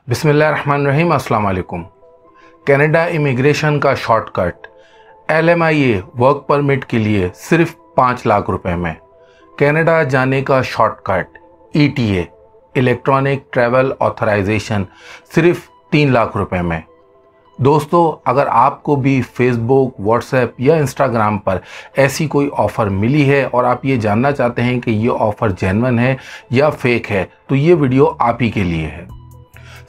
बिस्मिल्लाहिर्रहमानिर्रहीम, अस्सलाम वालेकुम। कनाडा इमिग्रेशन का शॉर्टकट LMIA वर्क परमिट के लिए सिर्फ 5 लाख रुपए में। कनाडा जाने का shortcut ETA electronic travel authorisation सिर्फ 3 लाख रुपए में। दोस्तों, अगर आपको भी फेसबुक, व्हाट्सएप या इंस्टाग्राम पर ऐसी कोई ऑफ़र मिली है और आप ये जानना चाहते हैं कि ये ऑफ़र जेन्युइन है या फेक है, तो ये वीडियो आप ही के लिए है।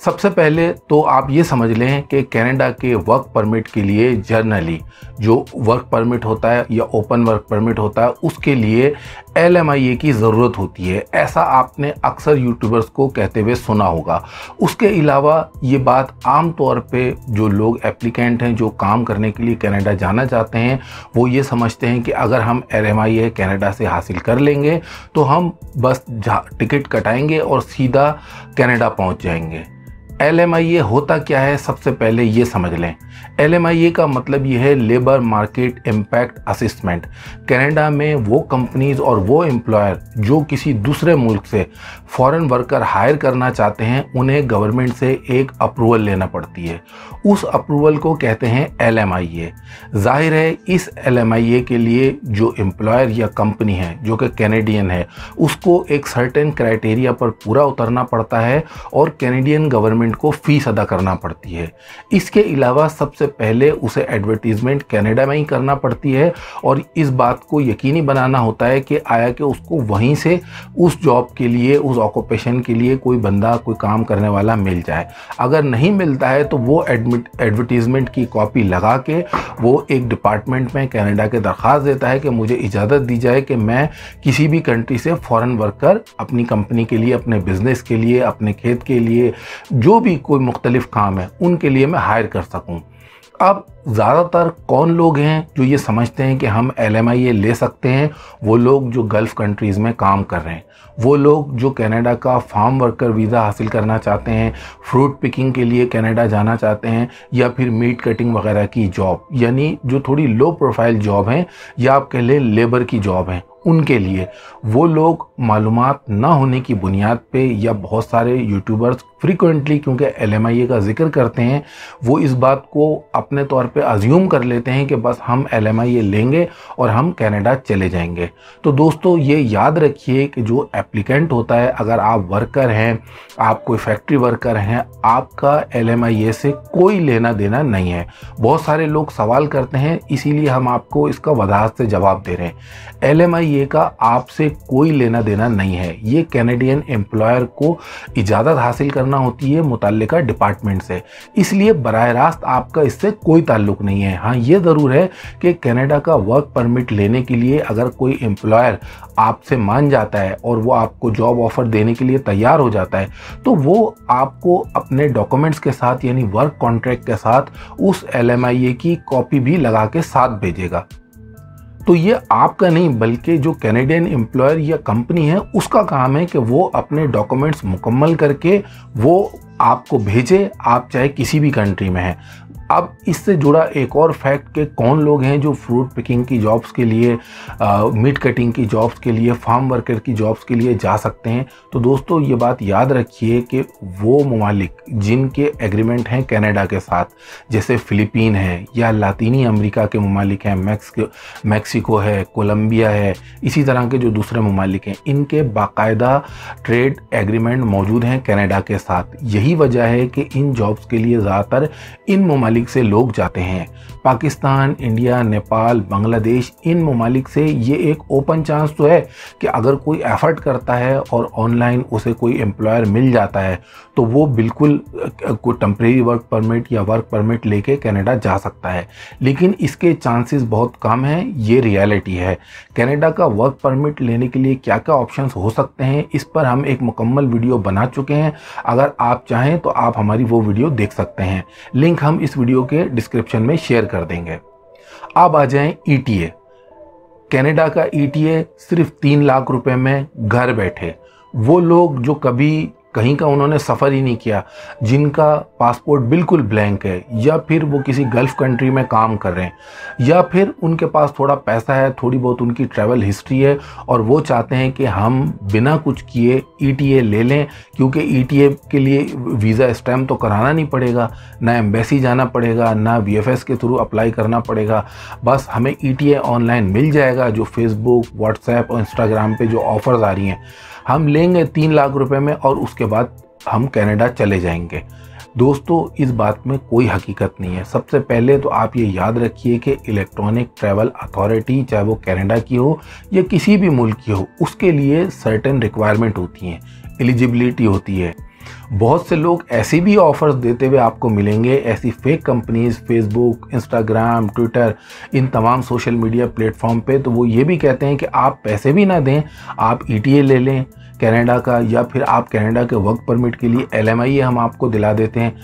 सबसे पहले तो आप ये समझ लें कि कनाडा के वर्क परमिट के लिए जनरली जो वर्क परमिट होता है या ओपन वर्क परमिट होता है, उसके लिए LMIA की ज़रूरत होती है। ऐसा आपने अक्सर यूट्यूबर्स को कहते हुए सुना होगा। उसके अलावा ये बात आम तौर पे जो लोग एप्लीकेंट हैं, जो काम करने के लिए कनाडा जाना चाहते हैं, वो ये समझते हैं कि अगर हम LMIA कनाडा से हासिल कर लेंगे तो हम बस टिकट कटाएंगे और सीधा कनाडा पहुंच जाएंगे। LMIA होता क्या है, सबसे पहले ये समझ लें। LMIA का मतलब ये है labour market impact assessment. Canada में वो कंपनीज और वो एम्प्लॉयर जो किसी दूसरे मुल्क से फॉरेन वर्कर हायर करना चाहते हैं, उन्हें गवर्नमेंट से एक अप्रूवल लेना पड़ती है। उस अप्रूवल को कहते हैं LMIA। जाहिर है इस LMIA के लिए जो एम्प्लॉयर या कंपनी है जो कि कैनेडियन है, उसको एक सर्टेन क्राइटेरिया पर पूरा उतरना पड़ता है और कैनेडियन गवर्नमेंट को फीस अदा करना पड़ती है। इसके अलावा सबसे पहले उसे एडवर्टीजमेंट कनाडा में ही करना पड़ती है और इस बात को यकीनी बनाना होता है कि आया कि उसको वहीं से उस जॉब के लिए, उस ऑक्यूपेशन के लिए कोई बंदा, कोई काम करने वाला मिल जाए। अगर नहीं मिलता है तो वो एडवर्टीजमेंट की कॉपी लगा के वो एक डिपार्टमेंट में कनाडा के दरख्वास्त देता है कि मुझे इजाज़त दी जाए कि मैं किसी भी कंट्री से फॉरेन वर्कर अपनी कंपनी के लिए, अपने बिजनेस के लिए, अपने खेत के लिए, जो भी कोई मुख्तलिफ काम है उनके लिए मैं हायर कर सकूं। अब ज़्यादातर कौन लोग हैं जो ये समझते हैं कि हम LMIA ले सकते हैं? वो लोग जो गल्फ़ कंट्रीज़ में काम कर रहे हैं, वो लोग जो कनाडा का फार्म वर्कर वीज़ा हासिल करना चाहते हैं, फ्रूट पिकिंग के लिए कनाडा जाना चाहते हैं, या फिर मीट कटिंग वगैरह की जॉब, यानी जो थोड़ी लो प्रोफाइल जॉब हैं या आप कह लें लेबर की जॉब हैं, उनके लिए। वो लोग मालूमात ना होने की बुनियाद पे, या बहुत सारे यूट्यूबर्स फ्रीक्वेंटली क्योंकि LMIA का जिक्र करते हैं, वो इस बात को अपने तौर पे अज्यूम कर लेते हैं कि बस हम LMIA लेंगे और हम कनाडा चले जाएंगे। तो दोस्तों, ये याद रखिए कि जो एप्लीकेंट होता है, अगर आप वर्कर हैं, आप कोई फैक्ट्री वर्कर हैं, आपका LMIA से कोई लेना देना नहीं है। बहुत सारे लोग सवाल करते हैं, इसीलिए हम आपको इसका वजाहत से जवाब दे रहे हैं। LMIA का आपसे कोई लेना देना नहीं है। ये कैनेडियन एम्प्लॉयर को इजाज़त हासिल करना होती है मुतल्लिका डिपार्टमेंट से, इसलिए बराह रास्त आपका इससे कोई ताल्लुक नहीं है। हाँ, ये ज़रूर है कि कनाडा का वर्क परमिट लेने के लिए अगर कोई एम्प्लॉयर आपसे मान जाता है और वो आपको जॉब ऑफ़र देने के लिए तैयार हो जाता है, तो वो आपको अपने डॉक्यूमेंट्स के साथ, यानी वर्क कॉन्ट्रैक्ट के साथ, उस LMIA की कॉपी भी लगा के साथ भेजेगा। तो ये आपका नहीं, बल्कि जो कैनेडियन एम्प्लॉयर या कंपनी है उसका काम है कि वो अपने डॉक्यूमेंट्स मुकम्मल करके वो आपको भेजे, आप चाहे किसी भी कंट्री में हैं। अब इससे जुड़ा एक और फैक्ट कि कौन लोग हैं जो फ्रूट पिकिंग की जॉब्स के लिए, मीट कटिंग की जॉब्स के लिए, फार्म वर्कर की जॉब्स के लिए जा सकते हैं। तो दोस्तों, ये बात याद रखिए कि वो ममालिक जिनके एग्रीमेंट हैं कनाडा के साथ, जैसे फ़िलिपीन है या लातीनी अमेरिका के ममालिक हैं, मैक्सिको है, कोलंबिया है, इसी तरह के जो दूसरे ममालिक हैं, इनके बाकायदा ट्रेड एग्रीमेंट मौजूद हैं कनाडा के साथ। यही वजह है कि इन जॉब्स के लिए ज़्यादातर इन ममालिक से लोग जाते हैं। पाकिस्तान, इंडिया, नेपाल, बांग्लादेश, इन ममालिक से ये एक ओपन चांस तो है कि अगर कोई एफर्ट करता है और ऑनलाइन उसे कोई एम्प्लॉयर मिल जाता है, तो वो बिल्कुल कोई टेम्परेरी वर्क परमिट या वर्क परमिट लेके कनाडा जा सकता है। लेकिन इसके चांसेस बहुत कम हैं, ये रियलिटी है। कनाडा का वर्क परमिट लेने के लिए क्या क्या ऑप्शंस हो सकते हैं, इस पर हम एक मुकम्मल वीडियो बना चुके हैं। अगर आप चाहें तो आप हमारी वो वीडियो देख सकते हैं, लिंक हम इस वीडियो के डिस्क्रिप्शन में शेयर कर देंगे। अब आ जाएं ETA। कनाडा का ETA सिर्फ 3 लाख रुपए में घर बैठे। वो लोग जो कभी कहीं का उन्होंने सफ़र ही नहीं किया, जिनका पासपोर्ट बिल्कुल ब्लैंक है, या फिर वो किसी गल्फ़ कंट्री में काम कर रहे हैं, या फिर उनके पास थोड़ा पैसा है, थोड़ी बहुत उनकी ट्रैवल हिस्ट्री है और वो चाहते हैं कि हम बिना कुछ किए ETA ले लें, क्योंकि ETA के लिए वीज़ा स्टैम्प तो कराना नहीं पड़ेगा, ना एम्बेसी जाना पड़ेगा, ना VFS के थ्रू अप्लाई करना पड़ेगा, बस हमें ETA ऑनलाइन मिल जाएगा। जो फेसबुक, व्हाट्सएप और इंस्टाग्राम पे जो ऑफ़र्स आ रही हैं, हम लेंगे 3 लाख रुपए में और उसके बाद हम कनाडा चले जाएंगे। दोस्तों, इस बात में कोई हकीकत नहीं है। सबसे पहले तो आप ये याद रखिए कि इलेक्ट्रॉनिक ट्रैवल अथॉरिटी, चाहे वो कनाडा की हो या किसी भी मुल्क की हो, उसके लिए सर्टेन रिक्वायरमेंट होती हैं, एलिजिबिलिटी होती है। बहुत से लोग ऐसे भी ऑफर्स देते हुए आपको मिलेंगे, ऐसी fake companies Facebook, Instagram, Twitter, इन तमाम सोशल मीडिया प्लेटफॉर्म पे, तो वो ये भी कहते हैं कि आप पैसे भी ना दें, आप ETA ले लें कनाडा का, या फिर आप कनाडा के वर्क परमिट के लिए LMIA हम आपको दिला देते हैं,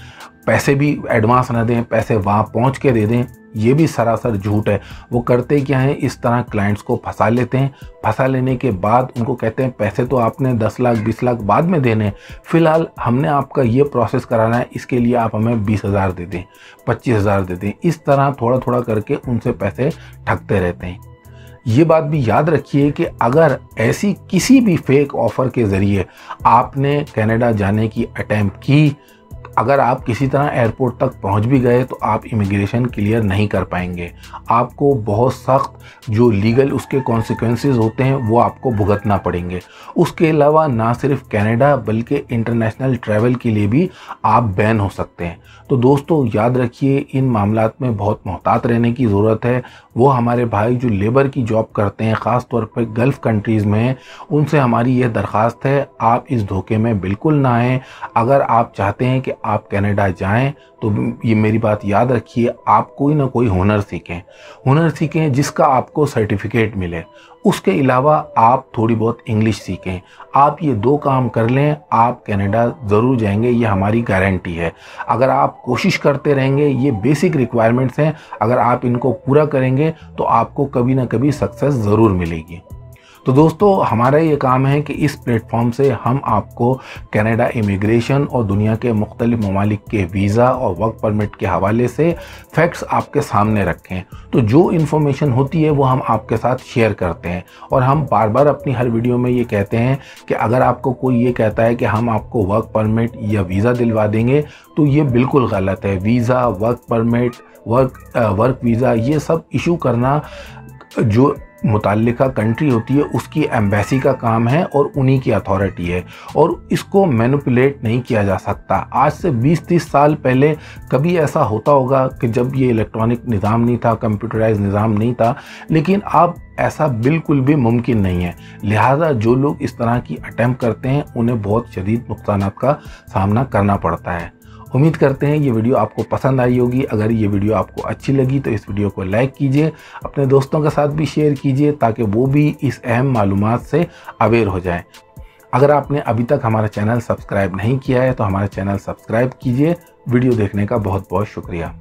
पैसे भी एडवांस ना दें, पैसे वहाँ पहुँच के दे दें। ये भी सरासर झूठ है। वो करते क्या हैं, इस तरह क्लाइंट्स को फंसा लेते हैं। फंसा लेने के बाद उनको कहते हैं पैसे तो आपने 10 लाख 20 लाख बाद में देने हैं, फ़िलहाल हमने आपका ये प्रोसेस कराना है, इसके लिए आप हमें 20,000 दे दें, 25,000 दे दें। इस तरह थोड़ा थोड़ा करके उनसे पैसे ठगते रहते हैं। ये बात भी याद रखिए कि अगर ऐसी किसी भी फेक ऑफ़र के ज़रिए आपने कनाडा जाने की अटेम्प्ट की, अगर आप किसी तरह एयरपोर्ट तक पहुंच भी गए तो आप इमिग्रेशन क्लियर नहीं कर पाएंगे। आपको बहुत सख्त जो लीगल उसके कॉन्सिक्वेंसेस होते हैं वो आपको भुगतना पड़ेंगे। उसके अलावा ना सिर्फ कनाडा बल्कि इंटरनेशनल ट्रैवल के लिए भी आप बैन हो सकते हैं। तो दोस्तों, याद रखिए, इन मामलात में बहुत मोहतात रहने की ज़रूरत है। वो हमारे भाई जो लेबर की जॉब करते हैं, ख़ास तौर पर गल्फ़ कंट्रीज़ में, उनसे हमारी यह दरख्वास्त है, आप इस धोखे में बिल्कुल ना आएँ। अगर आप चाहते हैं कि आप कनाडा जाएं तो ये मेरी बात याद रखिए, आप कोई ना कोई हुनर सीखें जिसका आपको सर्टिफिकेट मिले। उसके अलावा आप थोड़ी बहुत इंग्लिश सीखें। आप ये 2 काम कर लें, आप कनाडा ज़रूर जाएंगे, ये हमारी गारंटी है। अगर आप कोशिश करते रहेंगे, ये बेसिक रिक्वायरमेंट्स हैं, अगर आप इनको पूरा करेंगे तो आपको कभी ना कभी सक्सेस ज़रूर मिलेगी। तो दोस्तों, हमारा ये काम है कि इस प्लेटफॉर्म से हम आपको कनाडा इमिग्रेशन और दुनिया के मुख्तलिफ ममालिक के वीज़ा और वर्क परमिट के हवाले से फैक्ट्स आपके सामने रखें। तो जो इन्फॉर्मेशन होती है वो हम आपके साथ शेयर करते हैं, और हम बार बार अपनी हर वीडियो में ये कहते हैं कि अगर आपको कोई ये कहता है कि हम आपको वर्क परमिट या वीज़ा दिलवा देंगे, तो ये बिल्कुल गलत है। Visa, work permit, work visa, ये सब इशू करना जो मुताल्लिका कंट्री होती है उसकी एम्बेसी का काम है और उन्हीं की अथॉरिटी है, और इसको मैनिपुलेट नहीं किया जा सकता। आज से 20-30 साल पहले कभी ऐसा होता होगा कि जब ये इलेक्ट्रॉनिक निज़ाम नहीं था, कंप्यूटराइज निज़ाम नहीं था, लेकिन अब ऐसा बिल्कुल भी मुमकिन नहीं है। लिहाजा जो लोग इस तरह की अटेम्प्ट करते हैं उन्हें बहुत शदीद नुकसानात का सामना करना पड़ता है। उम्मीद करते हैं ये वीडियो आपको पसंद आई होगी। अगर ये वीडियो आपको अच्छी लगी तो इस वीडियो को लाइक कीजिए, अपने दोस्तों के साथ भी शेयर कीजिए ताकि वो भी इस अहम मालूमात से अवेयर हो जाएं। अगर आपने अभी तक हमारा चैनल सब्सक्राइब नहीं किया है तो हमारा चैनल सब्सक्राइब कीजिए। वीडियो देखने का बहुत बहुत शुक्रिया।